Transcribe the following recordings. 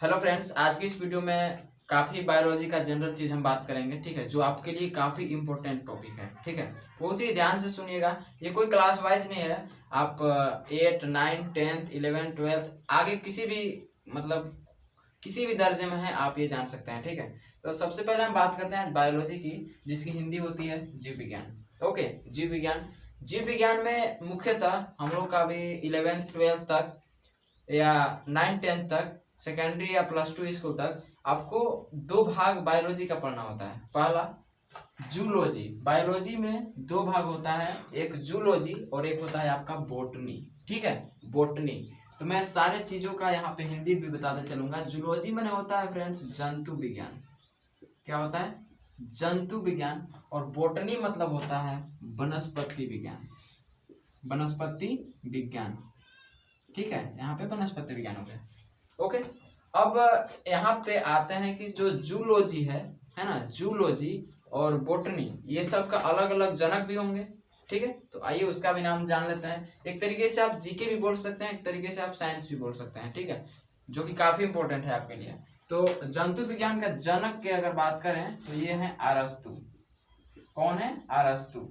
Hello friends, आज की इस वीडियो में काफ़ी बायोलॉजी का जनरल चीज़ हम बात करेंगे, ठीक है, जो आपके लिए काफ़ी इंपॉर्टेंट टॉपिक है, ठीक है। बहुत ही ध्यान से सुनिएगा। ये कोई क्लास वाइज नहीं है। आप 8, 9, 10th, 11th, 12th आगे किसी भी मतलब किसी भी दर्जे में है आप ये जान सकते हैं, ठीक है। तो सबसे पहले हम बात करते हैं बायोलॉजी की, जिसकी हिंदी होती है जीव विज्ञान। ओके, जीव विज्ञान। जीव विज्ञान में मुख्यतः हम लोग का भी 11th 12th तक या 9 10 तक, सेकेंडरी या +2 स्कूल तक आपको दो भाग बायोलॉजी का पढ़ना होता है। पहला जूलॉजी। बायोलॉजी में दो भाग होता है, एक जूलॉजी और एक होता है आपका बोटनी, ठीक है, बोटनी। तो मैं सारे चीजों का यहाँ पे हिंदी भी बताते चलूंगा। जूलॉजी में होता है फ्रेंड्स जंतु विज्ञान। क्या होता है? जंतु विज्ञान। और बोटनी मतलब होता है वनस्पति विज्ञान। वनस्पति विज्ञान, ठीक है, यहाँ पे वनस्पति विज्ञान हो गया। ओके, अब यहाँ पे आते हैं कि जो जूलॉजी है ना, जूलॉजी और बोटनी, ये सब का अलग अलग जनक भी होंगे, ठीक है। तो आइए उसका भी नाम जान लेते हैं। एक तरीके से आप जीके भी बोल सकते हैं, एक तरीके से आप साइंस भी बोल सकते हैं, ठीक है, जो कि काफी इंपॉर्टेंट है आपके लिए। तो जंतु विज्ञान का जनक की अगर बात करें तो ये है अरस्तु। कौन है? अरस्तु।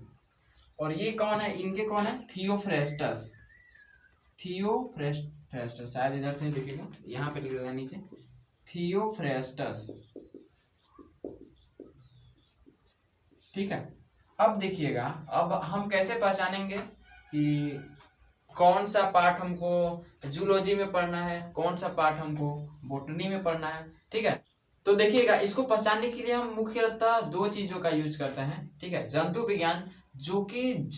और ये कौन है? इनके कौन है? थियोफ्रेस्टस। थियोफ्रेस्टस, शायद इधर से लिखेगा, यहाँ पे लिख देगा नीचे, थियोफ्रेस्टस, ठीक है। अब देखिएगा, अब हम कैसे पहचानेंगे कि कौन सा पार्ट हमको जूलॉजी में पढ़ना है, कौन सा पार्ट हमको बोटनी में पढ़ना है, ठीक है। तो देखिएगा, इसको पहचानने के लिए हम मुख्यतः दो चीजों का यूज करते हैं, ठीक है। जंतु विज्ञान जो कि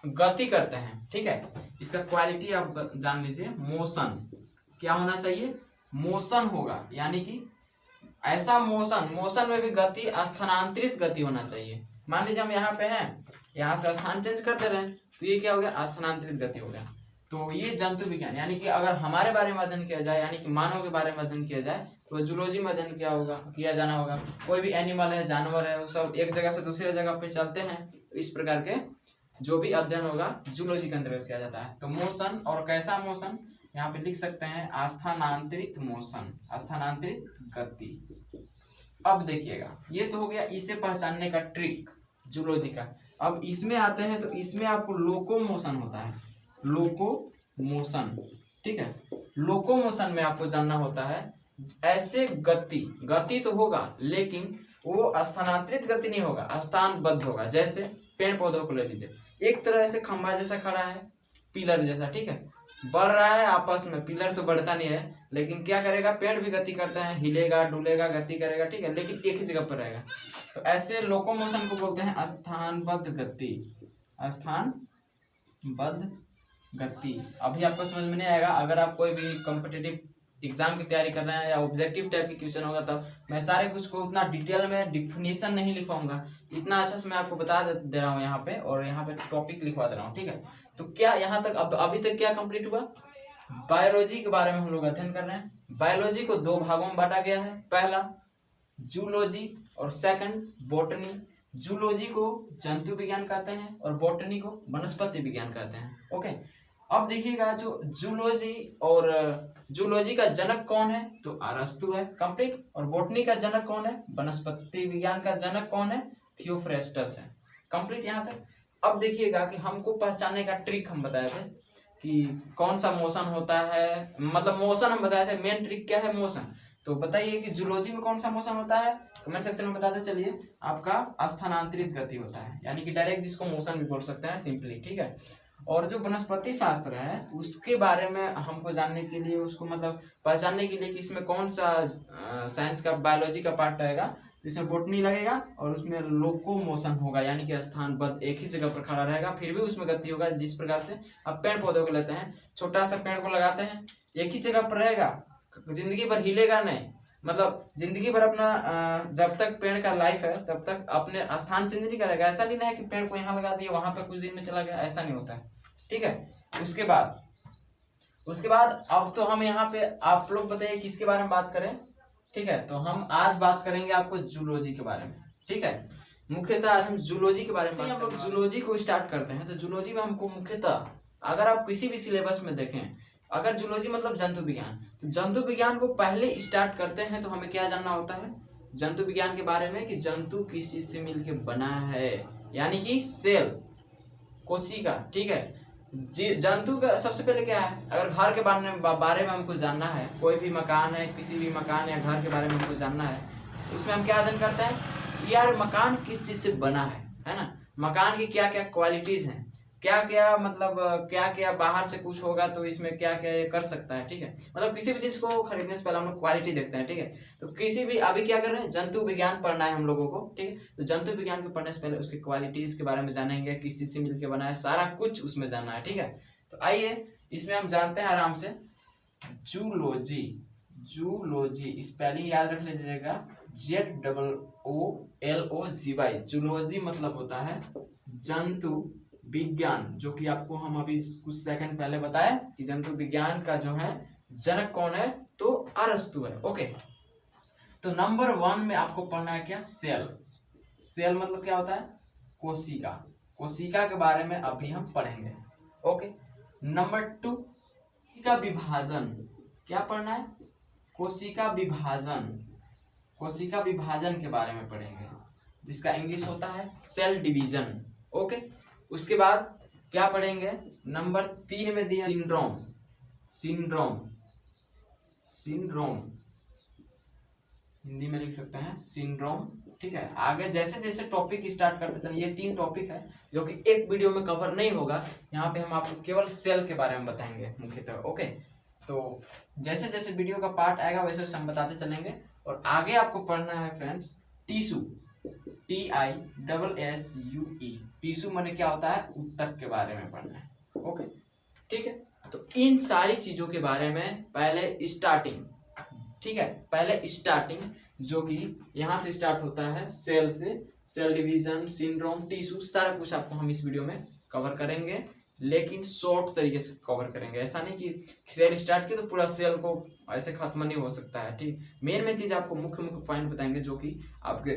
गति करते हैं, ठीक है। इसका क्वालिटी आप जान लीजिए, मोशन। क्या होना चाहिए? मोशन होगा, यानी कि ऐसा मोशन में भी गति, स्थानांतरित गति होना चाहिए। मान लीजिए हम यहाँ पे हैं, यहाँ से स्थान चेंज करते रहे तो ये क्या हो गया? स्थानांतरित गति हो गया। तो ये जंतु विज्ञान, यानी कि अगर हमारे बारे में अध्ययन किया जाए, यानी कि मानव के बारे में अध्ययन किया जाए, तो जूलॉजी में अध्ययन किया जाना होगा। कोई भी एनिमल है, जानवर है, वो सब एक जगह से दूसरे जगह पे चलते हैं, तो इस प्रकार के जो भी अध्ययन होगा जूलॉजी के अंतर्गत किया जाता है। तो मोशन, और कैसा मोशन, यहाँ पे लिख सकते हैं स्थानांतरित मोशन, स्थानांतरित गति। अब देखिएगा, ये तो हो गया इसे पहचानने का ट्रिक जूलॉजी का। अब इसमें आते हैं तो इसमें आपको लोकोमोशन होता है, लोकोमोशन, ठीक है। लोकोमोशन में आपको जानना होता है ऐसे गति तो होगा, लेकिन वो स्थानांतरित गति नहीं होगा, स्थानबद्ध होगा। जैसे पेड़ पौधों को ले लीजिए, एक तरह से खंभा जैसा खड़ा है, पिलर जैसा, ठीक है, बढ़ रहा है आपस में। पिलर तो बढ़ता नहीं है, लेकिन क्या करेगा? पेड़ भी गति करता है, हिलेगा डुलेगा, गति करेगा, ठीक है, लेकिन एक ही जगह पर रहेगा। तो ऐसे लोकोमोशन को बोलते हैं स्थानबद्ध गति, स्थानबद्ध गति। अभी आपको समझ में नहीं आएगा। अगर आप कोई भी कॉम्पिटिटिव एग्जाम की तैयारी कर रहे हैं या ऑब्जेक्टिव टाइप की क्वेश्चन होगा, तब मैं सारे कुछ को उतना डिटेल में डिफिनेशन नहीं लिखवाऊंगा, इतना अच्छा से मैं आपको बता दे रहा हूँ यहाँ पे, और यहाँ पे टॉपिक लिखवा दे रहा हूँ, ठीक है। तो क्या यहाँ तक अभी तक क्या कंप्लीट हुआ? बायोलॉजी के बारे में हम लोग अध्ययन कर रहे हैं। बायोलॉजी को दो भागों में बांटा गया है, पहला जूलॉजी और सेकंड बोटनी। जूलॉजी को जंतु विज्ञान कहते हैं और बोटनी को वनस्पति विज्ञान कहते हैं। ओके, अब देखिएगा, जो जूलॉजी का जनक कौन है? तो अरस्तु है, कंप्लीट। और बोटनी का जनक कौन है? वनस्पति विज्ञान का जनक कौन है? थियोफ्रेस्टस है, कंप्लीट यहाँ तक। अब देखिएगा कि हमको पहचानने का ट्रिक हम बताए थे कि कौन सा मोशन होता है, मतलब मोशन हम बताए थे, मेन ट्रिक क्या है? मोशन। तो बताइए कि जूलॉजी में कौन सा मोशन होता है? कमेंट सेक्शन में बताते चलिए। आपका स्थानांतरित गति होता है, यानी कि डायरेक्ट जिसको मोशन भी बोल सकते हैं सिंपली, ठीक है। और जो वनस्पति शास्त्र है उसके बारे में हमको जानने के लिए, उसको मतलब पहचानने के लिए कि इसमें कौन सा साइंस का, बायोलॉजी का पार्ट आएगा, इसमें बोटनी लगेगा और उसमें लोकोमोशन होगा, यानी कि स्थानबद्ध एक ही जगह पर खड़ा रहेगा, फिर भी उसमें गति होगा। जिस प्रकार से आप पेड़ पौधों को लेते हैं, छोटा सा पेड़ को लगाते हैं, एक ही जगह पर रहेगा, जिंदगी भर हिलेगा नहीं, मतलब जिंदगी भर अपना जब तक पेड़ का लाइफ है तब तक अपने स्थान चेंज नहीं करेगा। ऐसा नहीं है कि पेड़ को यहाँ लगा दिया, वहां पर कुछ दिन में चला गया, ऐसा नहीं होता है, ठीक है। उसके बाद अब तो हम यहाँ पे, आप लोग बताइए किसके बारे में बात करें, ठीक है। तो हम आज बात करेंगे आपको जूलॉजी के बारे में, ठीक है। मुख्यतः आज हम जूलॉजी के बारे में हम लोग जूलॉजी को स्टार्ट करते हैं। तो जूलॉजी में हमको मुख्यतः, अगर आप किसी भी सिलेबस में देखें, अगर जूलॉजी मतलब जंतु विज्ञान, तो जंतु विज्ञान को पहले स्टार्ट करते हैं तो हमें क्या जानना होता है जंतु विज्ञान के बारे में, कि जंतु किस चीज से मिलकर बना है, यानी कि सेल, कोशिका। ठीक है, जंतु का सबसे पहले क्या है, अगर घर के बारे में हमको जानना है, कोई भी मकान है, किसी भी मकान या घर के बारे में हमको जानना है, उसमें हम क्या अध्ययन करते हैं, यार मकान किस चीज से बना है ना, मकान की क्या क्या क्वालिटीज हैं, क्या क्या मतलब क्या क्या बाहर से कुछ होगा तो इसमें क्या क्या ये कर सकता है। ठीक है, मतलब किसी भी चीज को खरीदने से पहले हम लोग क्वालिटी देखते हैं। ठीक है, तो किसी भी अभी क्या कर रहे हैं, जंतु विज्ञान पढ़ना है हम लोगों को। ठीक है, तो जंतु विज्ञान को पढ़ने से पहले उसकी क्वालिटीज के बारे में जानेंगे, किस चीज से मिलकर बना है, सारा कुछ उसमें जानना है। ठीक है, तो आइए इसमें हम जानते हैं आराम से। जूलॉजी, जूलॉजी स्पेलिंग याद रख लीजिएगा, ZOOLOGY। जूलॉजी मतलब होता है जंतु विज्ञान, जो कि आपको हम अभी कुछ सेकंड पहले बताए कि जंतु विज्ञान का जो है जनक कौन है, तो अरस्तु है। ओके, तो नंबर 1 में आपको पढ़ना है क्या, सेल। सेल मतलब क्या होता है, कोशिका। कोशिका के बारे में अभी हम पढ़ेंगे। ओके, नंबर 2 कोशिका विभाजन। क्या पढ़ना है, कोशिका विभाजन। कोशिका विभाजन के बारे में पढ़ेंगे, जिसका इंग्लिश होता है सेल डिवीजन। ओके, उसके बाद क्या पढ़ेंगे, नंबर 3 में दिया सिंड्रोम। सिंड्रोम, सिंड्रोम हिंदी में लिख सकते हैं सिंड्रोम। ठीक है, आगे जैसे जैसे टॉपिक स्टार्ट करते थे, ये 3 टॉपिक है जो कि एक वीडियो में कवर नहीं होगा, यहाँ पे हम आपको केवल सेल के बारे में बताएंगे मुख्यतः। ओके, तो जैसे जैसे वीडियो का पार्ट आएगा वैसे वैसे हम बताते चलेंगे। और आगे आपको पढ़ना है फ्रेंड्स टिश्यू, TISSUE। टिश्यू माने क्या होता है, ऊतक के बारे में पढ़ना है। ओके, ठीक है, तो इन सारी चीजों के बारे में पहले स्टार्टिंग। ठीक है, पहले स्टार्टिंग जो कि यहाँ से स्टार्ट होता है, सेल से, सेल डिवीजन, सिंड्रोम, टिश्यू, सारा कुछ आपको हम इस वीडियो में कवर करेंगे, लेकिन शॉर्ट तरीके से कवर करेंगे। ऐसा नहीं कि सेल स्टार्ट किया तो पूरा सेल को ऐसे खत्म नहीं हो सकता है। ठीक, मेन मेन चीज आपको मुख्य मुख्य पॉइंट बताएंगे जो कि आपके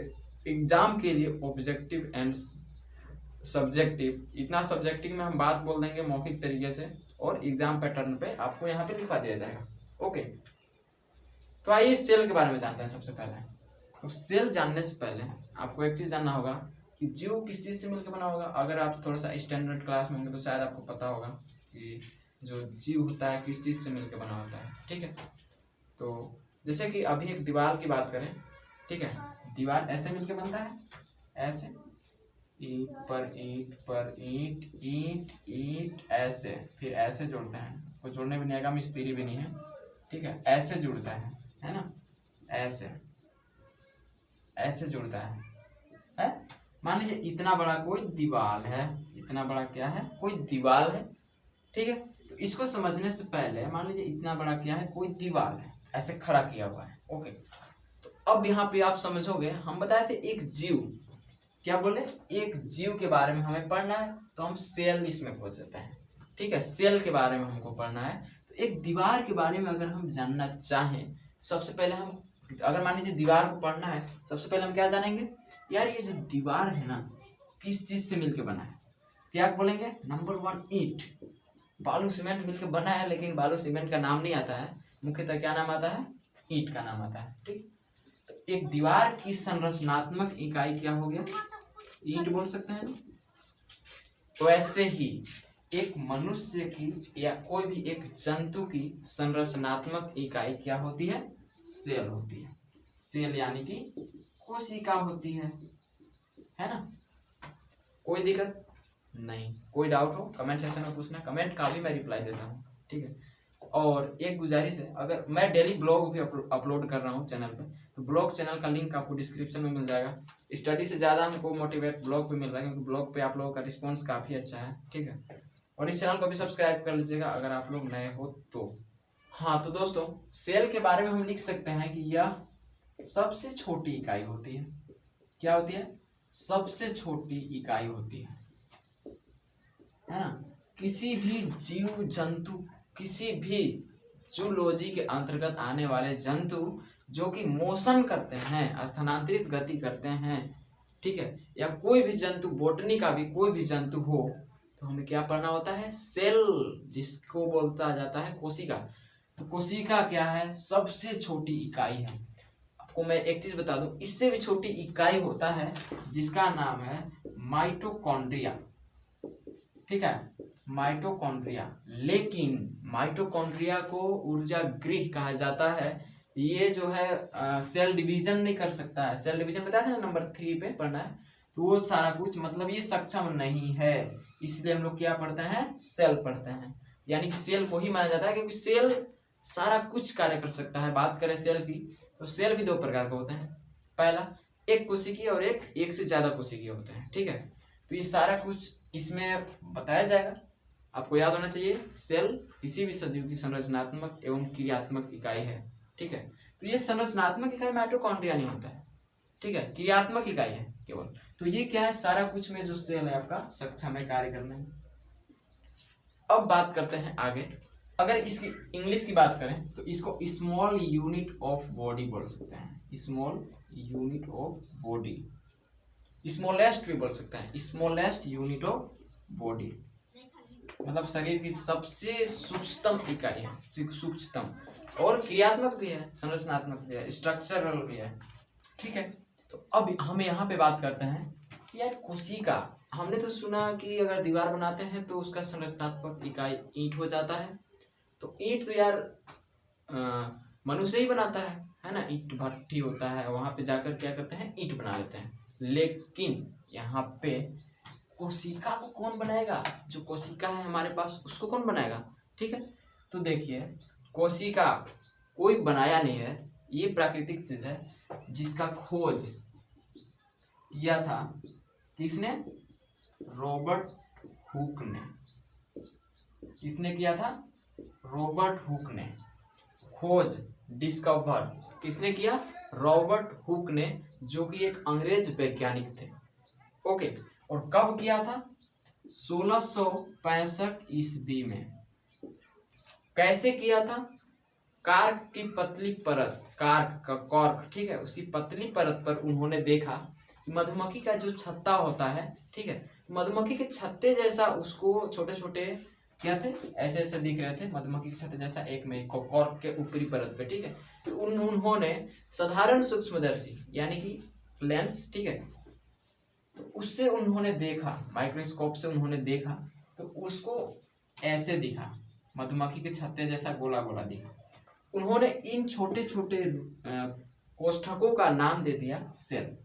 एग्जाम के लिए ऑब्जेक्टिव एंड सब्जेक्टिव, इतना सब्जेक्टिव में हम बात बोल देंगे मौखिक तरीके से, और एग्जाम पैटर्न पे आपको यहाँ पे लिखवा दिया जाएगा। ओके, तो आइए सेल के बारे में जानते हैं। सबसे पहले तो सेल जानने से पहले आपको एक चीज जानना होगा कि जीव किस चीज से मिलकर बना होगा। अगर आप थोड़ा सा स्टैंडर्ड क्लास में होंगे तो शायद आपको पता होगा कि जो जीव होता है किस चीज से मिलकर बना होता है। ठीक है, तो जैसे कि अभी एक दीवार की बात करें, ठीक है, दीवार ऐसे मिलकर बनता है, ऐसे ईंट पर ईंट पर ईंट, ईंट ईंट, ऐसे, फिर ऐसे जोड़ते हैं, कोई जोड़ने भी नहीं आएगा, मिस्त्री भी नहीं है। ठीक है, ऐसे जुड़ता है ना, ऐसे ऐसे जुड़ता है? मान लीजिए इतना बड़ा कोई दीवार है, इतना बड़ा क्या है, कोई दीवार है। ठीक है, तो इसको समझने से पहले मान लीजिए इतना बड़ा क्या है, कोई दीवार है, ऐसे खड़ा किया हुआ है। ओके, तो अब यहाँ पे आप समझोगे, हम बताए थे एक जीव, क्या बोले, एक जीव के बारे में हमें पढ़ना है, तो हम सेल इसमें पहुंच जाते हैं। ठीक है, सेल के बारे में हमको पढ़ना है। तो एक दीवार के बारे में अगर हम जानना चाहें, सबसे पहले हम, अगर मान लीजिए दीवार को पढ़ना है, सबसे पहले हम क्या जानेंगे, यार ये जो दीवार है ना किस चीज से मिलकर बना है। क्या बोलेंगे, नंबर 1 ईंट, बालू सीमेंट मिलकर बना है, लेकिन बालू सीमेंट का नाम नहीं आता है, मुख्यतः क्या नाम आता है, ईंट का नाम आता है। ठीक, तो एक दीवार की संरचनात्मक इकाई क्या हो गया, ईंट बोल सकते हैं। तो ऐसे ही एक मनुष्य की या कोई भी एक जंतु की संरचनात्मक इकाई क्या होती है, सेल होती है। सेल यानी कि कोशिका होती है ना। कोई दिक्कत नहीं, कोई डाउट हो कमेंट सेक्शन में पूछना, कमेंट का भी मैं रिप्लाई देता हूँ। ठीक है, और एक गुजारिश है, अगर मैं डेली ब्लॉग भी अपलोड कर रहा हूँ चैनल पे, तो ब्लॉग चैनल का लिंक आपको डिस्क्रिप्शन में मिल जाएगा। स्टडी से ज़्यादा हमको मोटिवेट ब्लॉग पे मिल रहा है, क्योंकि ब्लॉग पे आप लोगों का रिस्पॉन्स काफ़ी अच्छा है। ठीक है, और इस चैनल को भी सब्सक्राइब कर लीजिएगा अगर आप लोग नए हो तो। हाँ, तो दोस्तों सेल के बारे में हम लिख सकते हैं कि यह सबसे छोटी इकाई होती है। क्या होती है, सबसे छोटी इकाई होती है ना। किसी भी जीव जंतु, किसी भी जूलॉजी के अंतर्गत आने वाले जंतु जो कि मोशन करते हैं, स्थानांतरित गति करते हैं, ठीक है, या कोई भी जंतु, बॉटनी का भी कोई भी जंतु हो, तो हमें क्या पढ़ना होता है, सेल, जिसको बोलता जाता है कोशिका। तो कोशिका क्या है, सबसे छोटी इकाई है। आपको मैं एक चीज बता दूं, इससे भी छोटी इकाई होता है जिसका नाम है माइटोकॉन्ड्रिया। ठीक है, माइटोकॉन्ड्रिया। लेकिन माइटोकॉन्ड्रिया को ऊर्जा गृह कहा जाता है। ये जो है सेल डिवीजन नहीं कर सकता है। सेल डिवीजन बताया था ना, नंबर 3 पे पढ़ना है। तो वो सारा कुछ मतलब ये सक्षम नहीं है, इसलिए हम लोग क्या पढ़ते हैं, सेल पढ़ते हैं। यानी कि सेल को ही माना जाता है क्योंकि सेल सारा कुछ कार्य कर सकता है। बात करें सेल की, तो सेल भी 2 प्रकार के होते हैं। पहला एक कोशिकीय और एक से ज्यादा कोशिकीय होते हैं। ठीक है, तो ये सारा कुछ इसमें बताया जाएगा। आपको याद होना चाहिए, सेल किसी भी सजीव की संरचनात्मक एवं क्रियात्मक इकाई है। ठीक है, तो ये संरचनात्मक इकाई माइटोकॉन्ड्रिया नहीं होता है। ठीक है, क्रियात्मक इकाई है केवल। तो ये क्या है, सारा कुछ में जो सेल है आपका सक्षम है कार्य करने में। अब बात करते हैं आगे। अगर इसकी इंग्लिश की बात करें तो इसको स्मॉल यूनिट ऑफ बॉडी बोल सकते हैं। Small unit of body, smallest भी बोल सकते हैं, स्मॉलेस्ट यूनिट ऑफ बॉडी। मतलब शरीर की सबसे सूक्ष्मतम इकाई है, सूक्ष्मतम। और क्रियात्मक भी है, संरचनात्मक भी है, स्ट्रक्चरल भी है। ठीक है, तो अब हम यहाँ पे बात करते हैं यार कोशिका। हमने तो सुना कि अगर दीवार बनाते हैं तो उसका संरचनात्मक इकाई ईंट हो जाता है। तो ईंट तो यार मनुष्य ही बनाता है ना। ईंट भट्टी होता है, वहां पे जाकर क्या करते हैं, ईंट बना लेते हैं। लेकिन यहाँ पे कोशिका को कौन बनाएगा, जो कोशिका है हमारे पास उसको कौन बनाएगा। ठीक है, तो देखिए कोशिका कोई बनाया नहीं है, ये प्राकृतिक चीज है जिसका खोज किया था किसने, रॉबर्ट हुक ने। किसने किया था, रॉबर्ट हुक ने। खोज डिस्कवर किसने किया, रॉबर्ट हुक ने, जो कि एक अंग्रेज वैज्ञानिक थे। ओके, और कब किया था, 1665 ईस्वी में। कैसे किया था, कार्क की पतली परत, कार्क का कॉर्क, ठीक है, उसकी पतली परत पर उन्होंने देखा कि मधुमक्खी का जो छत्ता होता है, ठीक है, मधुमक्खी के छत्ते जैसा उसको छोटे छोटे क्या थे, ऐसे ऐसे दिख रहे थे मधुमक्खी के छत्ते जैसा, एक में कॉर्क के ऊपरी परत पे। ठीक है, तो उन्होंने साधारण सूक्ष्मदर्शी यानी कि लेंस, ठीक है, तो उससे उन्होंने देखा, माइक्रोस्कोप से उन्होंने देखा, तो उसको ऐसे दिखा, मधुमक्खी के छत्ते जैसा गोला गोला दिखा। उन्होंने इन छोटे छोटे कोष्ठकों का नाम दे दिया सेल।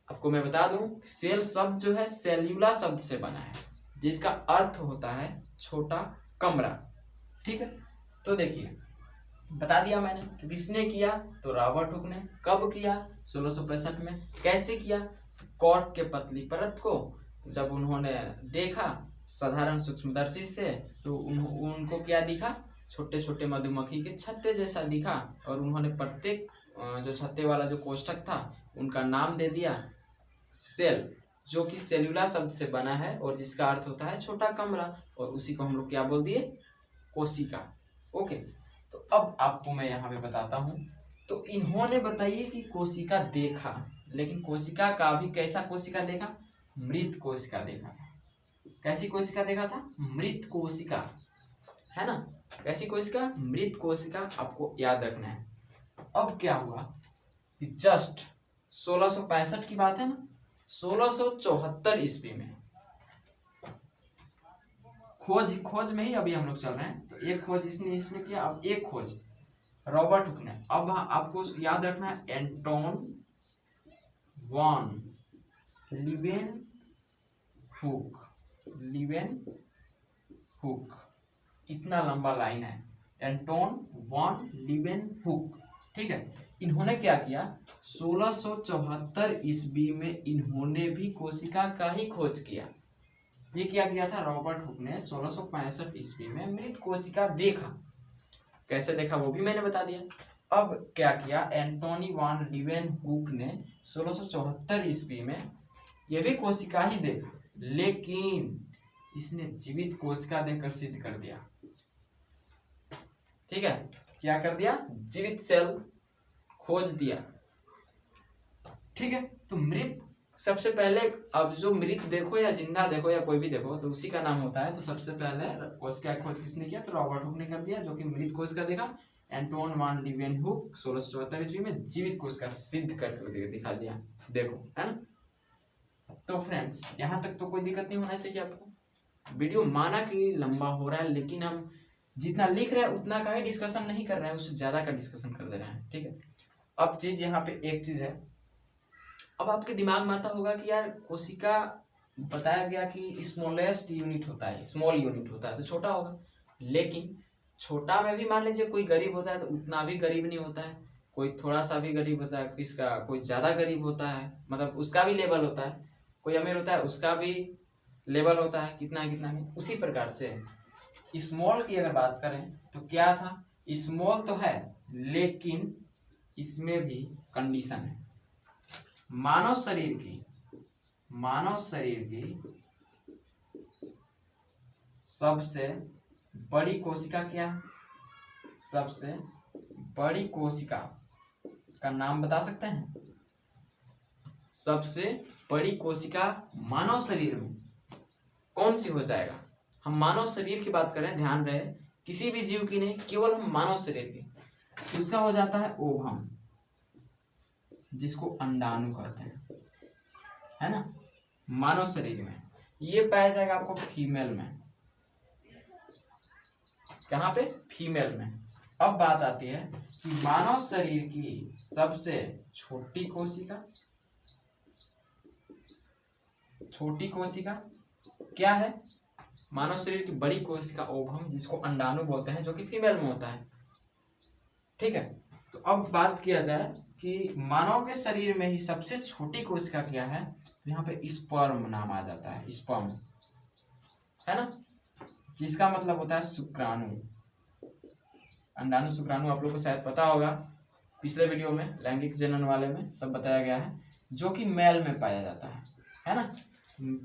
आपको मैं बता दूं, सेल शब्द जो है सेल्यूला शब्द से बना है, जिसका अर्थ होता है छोटा कमरा। ठीक है, तो देखिए बता दिया मैंने कि किसने किया, तो रॉबर्ट हुक ने। कब किया, 1665 में। कैसे किया, कॉर्क के पतली परत को जब उन्होंने देखा साधारण सूक्ष्मदर्शी से, तो उनको क्या दिखा, छोटे छोटे मधुमक्खी के छत्ते जैसा दिखा। और उन्होंने प्रत्येक जो छत्ते वाला जो कोष्ठक था उनका नाम दे दिया सेल, जो कि सेल्यूला शब्द से बना है और जिसका अर्थ होता है छोटा कमरा, और उसी को हम लोग क्या बोल दिए, कोशिका। ओके, तो अब आपको मैं यहाँ पे बताता हूँ। तो इन्होंने बताइए कि कोशिका देखा, लेकिन कोशिका का भी कैसा कोशिका देखा, मृत कोशिका देखा था। कैसी कोशिका देखा था, मृत कोशिका, है ना। कैसी कोशिका, मृत कोशिका, आपको याद रखना है। अब क्या हुआ कि जस्ट 1665 की बात है ना, 1674 ईस्वी में खोज में ही अभी हम लोग चल रहे हैं। तो एक खोज इसने किया, अब एक खोज रॉबर्ट हुक ने। अब आपको याद रखना है, एंटोन वॉन लीवेनहुक, इतना लंबा लाइन है, एंटोन वॉन लीवेनहुक। ठीक है, इन्होंने क्या किया, 1674 ईस्वी में इन्होंने भी कोशिका का ही खोज किया। ये क्या किया था, रॉबर्ट हुक ने 1665 ईस्वी में मृत कोशिका देखा। कैसे देखा वो भी मैंने बता दिया। अब क्या किया, एंटोनी वॉन लीवेनहुक ने 1674 ईस्वी में ये भी कोशिका ही देखा, लेकिन इसने जीवित कोशिका देखकर सिद्ध कर दिया। ठीक है, क्या कर दिया, जीवित सेल खोज दिया। ठीक है, तो मृत सबसे पहले अब जो मृत देखो या जिंदा देखो या कोई भी देखो तो उसी का नाम होता है। तो सबसे पहले कोशिका खोज किसने किया? तो रॉबर्ट हुक ने कर दिया, जो कि मृत कोशिका देखा। एंटोन वान लीवेनहुक 1674 ईस्वी में जीवित कोशिका सिद्ध करके दिखा दिया। देखो, है ना। तो फ्रेंड्स, यहाँ तक तो कोई दिक्कत नहीं होना चाहिए आपको। वीडियो माना कि लंबा हो रहा है, लेकिन हम जितना लिख रहे हैं उतना का ही डिस्कशन नहीं कर रहे हैं, उससे ज्यादा का डिस्कशन कर दे रहे हैं, ठीक है। अब चीज यहाँ पे एक चीज है, अब आपके दिमाग में आता होगा कि यार कोशिका बताया गया कि स्मॉलेस्ट यूनिट होता है, स्मॉल यूनिट होता है, तो छोटा होगा। लेकिन छोटा में भी मान लीजिए कोई गरीब होता है तो उतना भी गरीब नहीं होता है, कोई थोड़ा सा भी गरीब होता है, किसका कोई ज्यादा गरीब होता है, मतलब उसका भी लेवल होता है। कोई अमीर होता है उसका भी लेवल होता है, कितना है कितना नहीं। उसी प्रकार से स्मॉल की अगर बात करें तो क्या था, स्मॉल तो है लेकिन इसमें भी कंडीशन है। मानव शरीर की सबसे बड़ी कोशिका क्या है? सबसे बड़ी कोशिका का नाम बता सकते हैं? सबसे बड़ी कोशिका मानव शरीर में कौन सी हो जाएगा? हम मानव शरीर की बात करें, ध्यान रहे, किसी भी जीव की नहीं, केवल हम मानव शरीर की। उसका हो जाता है ओवम, जिसको अंडाणु कहते हैं, है ना। मानव शरीर में ये पाया जाएगा आपको फीमेल में। कहाँ पे? फीमेल में। अब बात आती है कि मानव शरीर की सबसे छोटी कोशिका क्या है? मानव शरीर की बड़ी कोशिका ओवम, जिसको अंडाणु बोलते हैं, जो कि फीमेल में होता है, ठीक है। तो अब बात किया जाए कि मानव के शरीर में ही सबसे छोटी कोशिका क्या है, तो यहाँ पे स्पर्म नाम आ जाता है, स्पर्म, है ना, जिसका मतलब होता है शुक्राणु। अंडाणु शुक्राणु आप लोग को शायद पता होगा, पिछले वीडियो में लैंगिक जनन वाले में सब बताया गया है, जो कि मेल में पाया जाता है ना।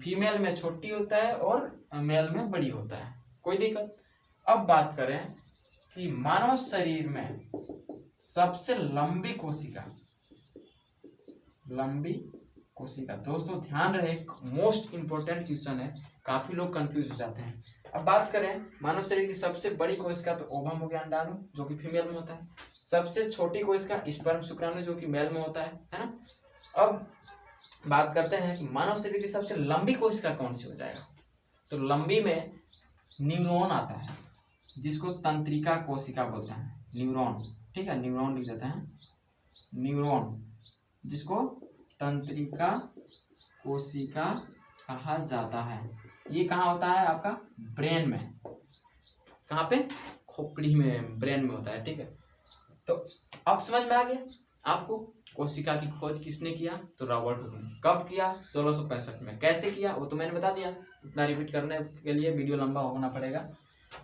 फीमेल में छोटी होता है और मेल में बड़ी होता है, कोई दिक्कत। अब बात करें कि मानव शरीर में सबसे लंबी कोशिका, दोस्तों ध्यान रहे, मोस्ट इंपोर्टेंट क्वेश्चन है, काफी लोग कंफ्यूज हो जाते हैं। अब बात करें मानव शरीर की सबसे बड़ी कोशिका, तो ओवम हो गया, अंडाणु, जो कि फीमेल में होता है। सबसे छोटी कोशिका स्पर्म शुक्राणु, जो कि मेल में होता है ना। अब बात करते हैं कि मानव शरीर की सबसे लंबी कोशिका कौन सी हो जाएगा, तो लंबी में न्यूरॉन आता है, जिसको तंत्रिका कोशिका बोलते हैं, न्यूरॉन, ठीक है, न्यूरॉन लिख देते हैं, न्यूरॉन, जिसको तंत्रिका कोशिका कहा जाता है। ये कहाँ होता है? आपका ब्रेन में। कहाँ पे? खोपड़ी में, ब्रेन में होता है, ठीक है। तो अब समझ में आ गया आपको कोशिका की खोज किसने किया? तो रॉबर्ट हुक ने। कब किया? 1665 में। कैसे किया वो तो मैंने बता दिया, इतना रिपीट करने के लिए वीडियो लंबा होना पड़ेगा।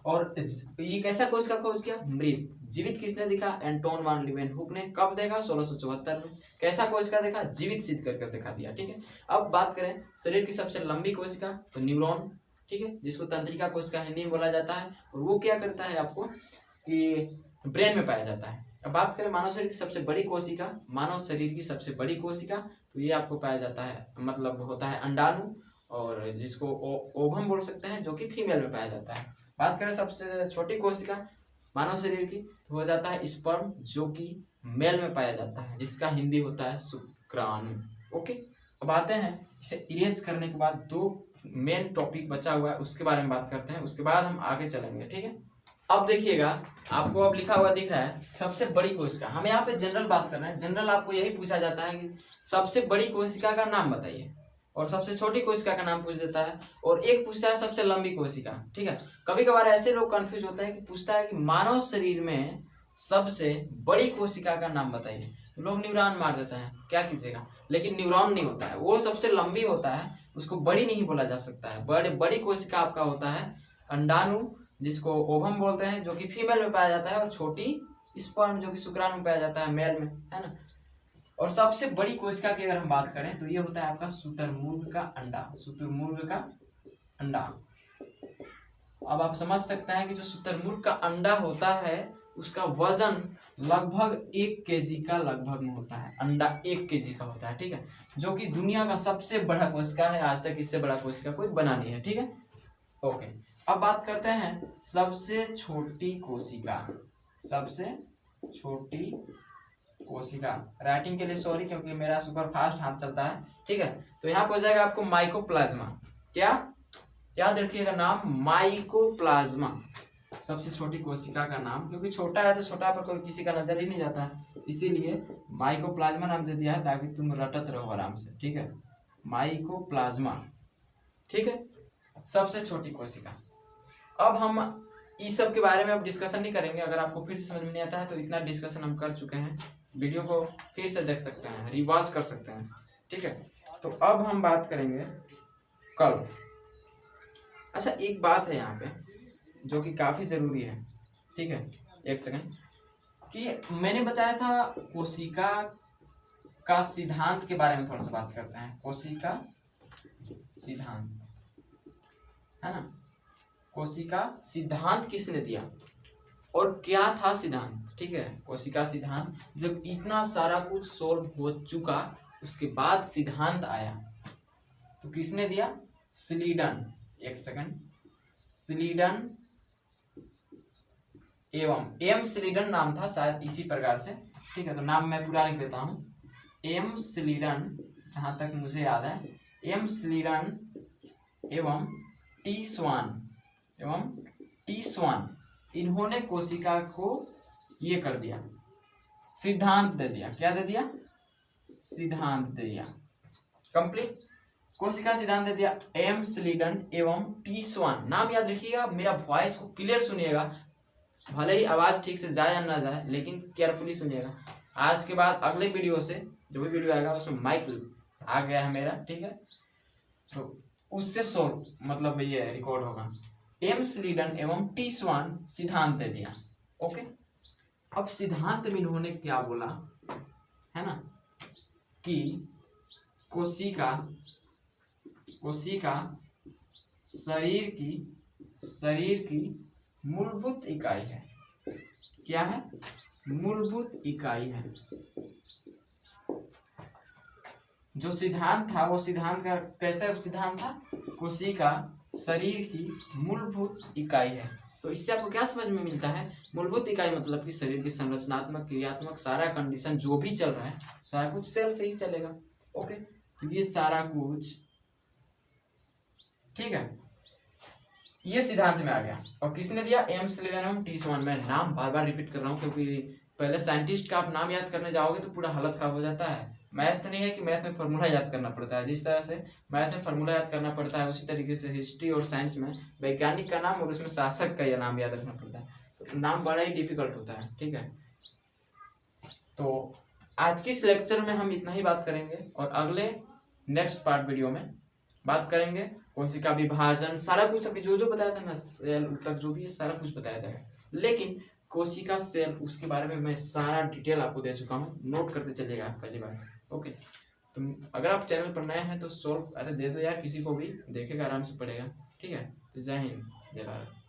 और ये कैसा कोशिका खोज किया? मृत। जीवित किसने देखा? एंटोन वान लीवेनहुक ने। कब देखा? 1674 में। कैसा कोशिका देखा? जीवित सिद्ध करके दिखा दिया, ठीक है। अब बात करें शरीर की सबसे लंबी कोशिका, तो न्यूरॉन, ठीक है, जिसको तंत्रिका कोशिका हिंदी में बोला जाता है, और वो क्या करता है आपको कि ब्रेन में पाया जाता है। अब बात करें मानव शरीर की सबसे बड़ी कोशिका, मानव शरीर की सबसे बड़ी कोशिका, तो ये आपको पाया जाता है, मतलब होता है अंडाणु, और जिसको ओवम बोल सकते हैं, जो कि फीमेल में पाया जाता है। बात करें सबसे छोटी कोशिका मानव शरीर की, तो हो जाता है स्पर्म, जो कि मेल में पाया जाता है, जिसका हिंदी होता है शुक्राणु। ओके, अब आते हैं इसे इरेज करने के बाद दो मेन टॉपिक बचा हुआ है, उसके बारे में बात करते हैं, उसके बाद हम आगे चलेंगे, ठीक है। अब देखिएगा, आपको अब लिखा हुआ दिख रहा है सबसे बड़ी कोशिका। हम यहाँ पे जनरल बात कर रहे हैं। जनरल आपको यही पूछा जाता है कि सबसे बड़ी कोशिका का नाम बताइए, और सबसे छोटी कोशिका का नाम पूछ देता है, और एक पूछता है सबसे लंबी कोशिका, ठीक है। कभी कभार ऐसे लोग कंफ्यूज होते हैं कि पूछता है कि मानव शरीर में सबसे बड़ी कोशिका का नाम बताइए, तो लोग न्यूरॉन मार देते हैं, क्या कीजिएगा। लेकिन न्यूरॉन नहीं होता है, वो सबसे लंबी होता है, उसको बड़ी नहीं बोला जा सकता है। बड़ी कोशिका आपका होता है अंडाणु, जिसको ओवम बोलते हैं, जो कि फीमेल में पाया जाता है, और छोटी स्पर्म, जो कि शुक्राणु में पाया जाता है, मेल में, है ना। और सबसे बड़ी कोशिका की अगर हम बात करें तो ये होता है आपका शुतुरमुर्ग का अंडा, शुतुरमुर्ग का अंडा। अब आप समझ सकते हैं कि जो शुतुरमुर्ग का अंडा होता है उसका वजन लगभग 1 केजी का लगभग में होता है। अंडा 1 केजी का होता है, ठीक है, जो कि दुनिया का सबसे बड़ा कोशिका है। आज तक इससे बड़ा कोशिका कोई बना नहीं है, ठीक है। ओके, अब बात करते हैं सबसे छोटी कोशिका। सबसे छोटी कोशिका, राइटिंग के लिए सॉरी क्योंकि मेरा सुपर फास्ट हाथ चलता है, ठीक है। तो यहाँ पर हो जाएगा आपको माइकोप्लाज्मा। क्या याद रखिएगा नाम, माइकोप्लाज्मा, सबसे छोटी कोशिका का नाम। क्योंकि छोटा है तो छोटा पर कोई किसी का नजर ही नहीं जाता है, इसीलिए माइकोप्लाज्मा नाम दे दिया है ताकि तुम रटत रहो आराम से, ठीक है। माइकोप्लाज्मा, ठीक है, सबसे छोटी कोशिका। अब हम इस सब के बारे में अब डिस्कशन नहीं करेंगे। अगर आपको फिर से समझ में नहीं आता है तो इतना डिस्कशन हम कर चुके हैं, वीडियो को फिर से देख सकते हैं, रिवॉच कर सकते हैं, ठीक है। तो अब हम बात करेंगे कल। अच्छा, एक बात है यहाँ पे जो कि काफी जरूरी है, ठीक है, एक सेकंड, कि मैंने बताया था कोशिका का सिद्धांत के बारे में थोड़ा सा बात करते हैं। कोशिका सिद्धांत है ना, कोशिका सिद्धांत किसने दिया और क्या था सिद्धांत, ठीक है। कोशिका सिद्धांत, जब इतना सारा कुछ सोल्व हो चुका उसके बाद सिद्धांत आया तो किसने दिया, स्लीडन, एक सेकंड, स्लीडन एवं एम स्लीडन नाम था शायद इसी प्रकार से, ठीक है। तो नाम मैं पूरा लिख देता हूँ, एम स्लीडन, जहां तक मुझे याद है, एम स्लीडन एवं टी स्वान, इन्होंने कोशिका को ये कर दिया, सिद्धांत दे दिया। क्या दे दिया, सिद्धांत दे दिया, कंप्लीट कोशिका सिद्धांत दे दिया, एम स्लीडन एवं टी स्वान। नाम याद रखिएगा, मेरा वॉइस को क्लियर सुनिएगा, भले ही आवाज ठीक से जाए या ना जाए लेकिन केयरफुली सुनिएगा। आज के बाद अगले वीडियो से जो भी वीडियो आएगा उसमें माइक आ गया है मेरा, ठीक है, तो उससे सोल्व मतलब ये रिकॉर्ड होगा। एम स्लीडन एवं टी स्वान सिद्धांत दे दिया, ओके। अब सिद्धांत में इन्होंने क्या बोला है ना, कि कोशिका शरीर की मूलभूत इकाई है। क्या है, मूलभूत इकाई है। जो सिद्धांत था वो सिद्धांत का कैसे सिद्धांत था, कोशिका शरीर की मूलभूत इकाई है। तो इससे आपको क्या समझ में मिलता है, मूलभूत इकाई मतलब कि शरीर की संरचनात्मक, क्रियात्मक सारा कंडीशन जो भी चल रहा है सारा कुछ सेल से ही चलेगा, ओके। तो ये सारा कुछ, ठीक है, ये सिद्धांत में आ गया। और किसने दिया, एम स्लीडन एवं टी स्वान। मैं नाम बार बार रिपीट कर रहा हूँ क्योंकि पहले साइंटिस्ट का आप नाम याद करने जाओगे तो पूरा हालत खराब हो जाता है। मैथ नहीं है कि मैथ में फार्मूला याद करना पड़ता है, जिस तरह से मैथ में फार्मूला याद करना पड़ता है उसी तरीके से हिस्ट्री और साइंस में वैज्ञानिक का नाम और उसमें शासक का यह नाम याद रखना पड़ता है, तो नाम बड़ा ही डिफिकल्ट होता है, ठीक है। तो आज की इस लेक्चर में हम इतना ही बात करेंगे और अगले नेक्स्ट पार्ट वीडियो में बात करेंगे कोशिका विभाजन, सारा कुछ अभी जो बताया था ना, सेल तक जो भी है सारा कुछ बताया जाएगा। लेकिन कोशिका सेल उसके बारे में मैं सारा डिटेल आपको दे चुका हूँ, नोट करते चलिएगा पहली बार, ओके। तो अगर आप चैनल पर नए हैं तो दे दो यार, किसी को भी देखेगा आराम से पढ़ेगा, ठीक है। तो जय हिंद, जय भारत।